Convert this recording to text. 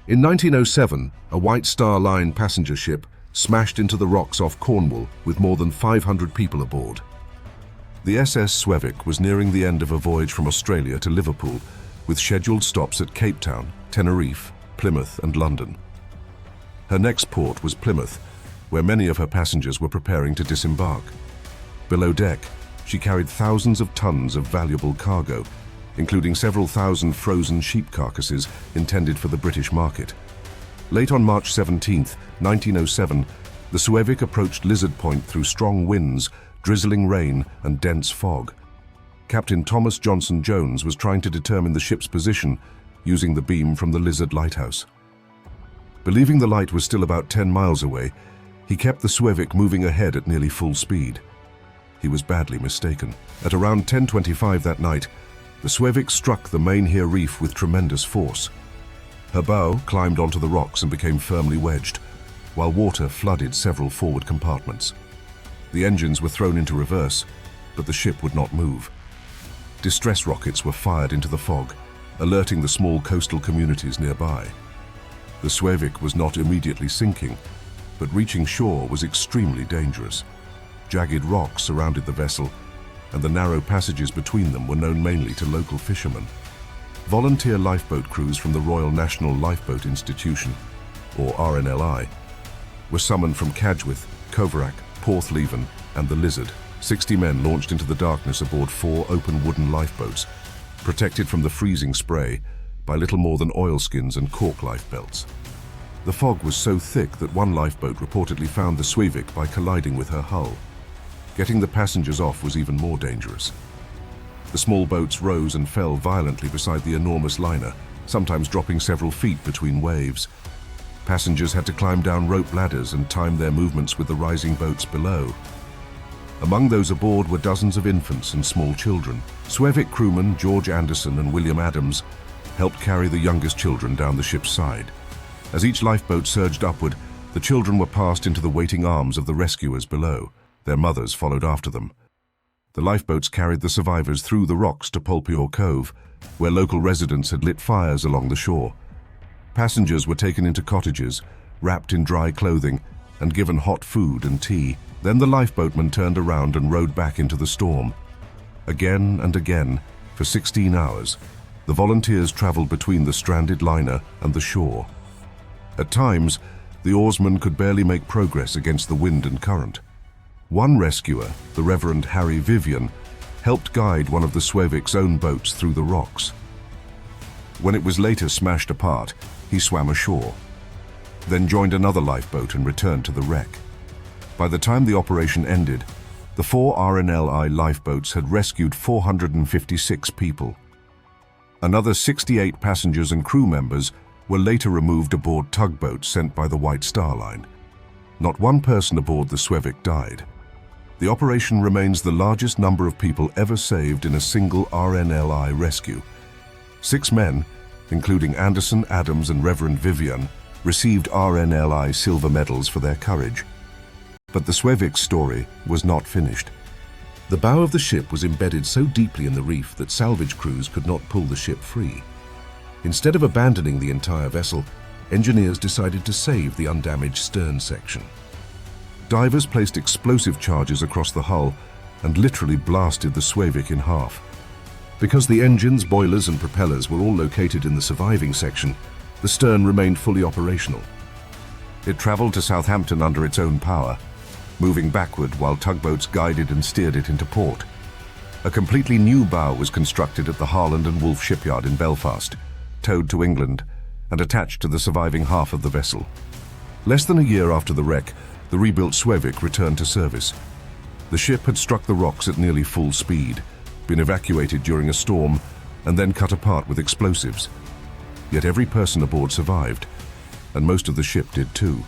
In 1907, a White Star Line passenger ship smashed into the rocks off Cornwall with more than 500 people aboard. The SS Suevic was nearing the end of a voyage from Australia to Liverpool, with scheduled stops at Cape Town, Tenerife, Plymouth and London. Her next port was Plymouth, where many of her passengers were preparing to disembark. Below deck, she carried thousands of tons of valuable cargo, including several thousand frozen sheep carcasses intended for the British market. Late on March 17, 1907, the Suevic approached Lizard Point through strong winds, drizzling rain and dense fog. Captain Thomas Johnson Jones was trying to determine the ship's position using the beam from the Lizard lighthouse. Believing the light was still about 10 miles away, he kept the Suevic moving ahead at nearly full speed. He was badly mistaken. At around 10:25 that night, the Suevic struck the Mainhere reef with tremendous force. Her bow climbed onto the rocks and became firmly wedged, while water flooded several forward compartments. The engines were thrown into reverse, but the ship would not move. Distress rockets were fired into the fog, alerting the small coastal communities nearby. The Suevic was not immediately sinking, but reaching shore was extremely dangerous. Jagged rocks surrounded the vessel, and the narrow passages between them were known mainly to local fishermen. Volunteer lifeboat crews from the Royal National Lifeboat Institution, or RNLI, were summoned from Cadgwith, Coverack, Porthleven, and the Lizard. 60 men launched into the darkness aboard 4 open wooden lifeboats, protected from the freezing spray by little more than oilskins and cork lifebelts. The fog was so thick that one lifeboat reportedly found the Suevic by colliding with her hull. Getting the passengers off was even more dangerous. The small boats rose and fell violently beside the enormous liner, sometimes dropping several feet between waves. Passengers had to climb down rope ladders and time their movements with the rising boats below. Among those aboard were dozens of infants and small children. Suevic crewmen George Anderson and William Adams helped carry the youngest children down the ship's side. As each lifeboat surged upward, the children were passed into the waiting arms of the rescuers below. Their mothers followed after them. The lifeboats carried the survivors through the rocks to Polpeor Cove, where local residents had lit fires along the shore. Passengers were taken into cottages, wrapped in dry clothing, and given hot food and tea. Then the lifeboatmen turned around and rowed back into the storm. Again and again, for 16 hours, the volunteers traveled between the stranded liner and the shore. At times, the oarsmen could barely make progress against the wind and current. One rescuer, the Reverend Harry Vivian, helped guide one of the Suevic's own boats through the rocks. When it was later smashed apart, he swam ashore, then joined another lifeboat and returned to the wreck. By the time the operation ended, the 4 RNLI lifeboats had rescued 456 people. Another 68 passengers and crew members were later removed aboard tugboats sent by the White Star Line. Not one person aboard the Suevic died. The operation remains the largest number of people ever saved in a single RNLI rescue. 6 men, including Anderson, Adams and Reverend Vivian, received RNLI silver medals for their courage. But the Suevic's story was not finished. The bow of the ship was embedded so deeply in the reef that salvage crews could not pull the ship free. Instead of abandoning the entire vessel, engineers decided to save the undamaged stern section. Divers placed explosive charges across the hull and literally blasted the Suevic in half. Because the engines, boilers and propellers were all located in the surviving section, the stern remained fully operational. It traveled to Southampton under its own power, moving backward while tugboats guided and steered it into port. A completely new bow was constructed at the Harland and Wolff shipyard in Belfast, towed to England, and attached to the surviving half of the vessel. Less than a year after the wreck, the rebuilt Suevic returned to service. The ship had struck the rocks at nearly full speed, been evacuated during a storm, and then cut apart with explosives. Yet every person aboard survived, and most of the ship did too.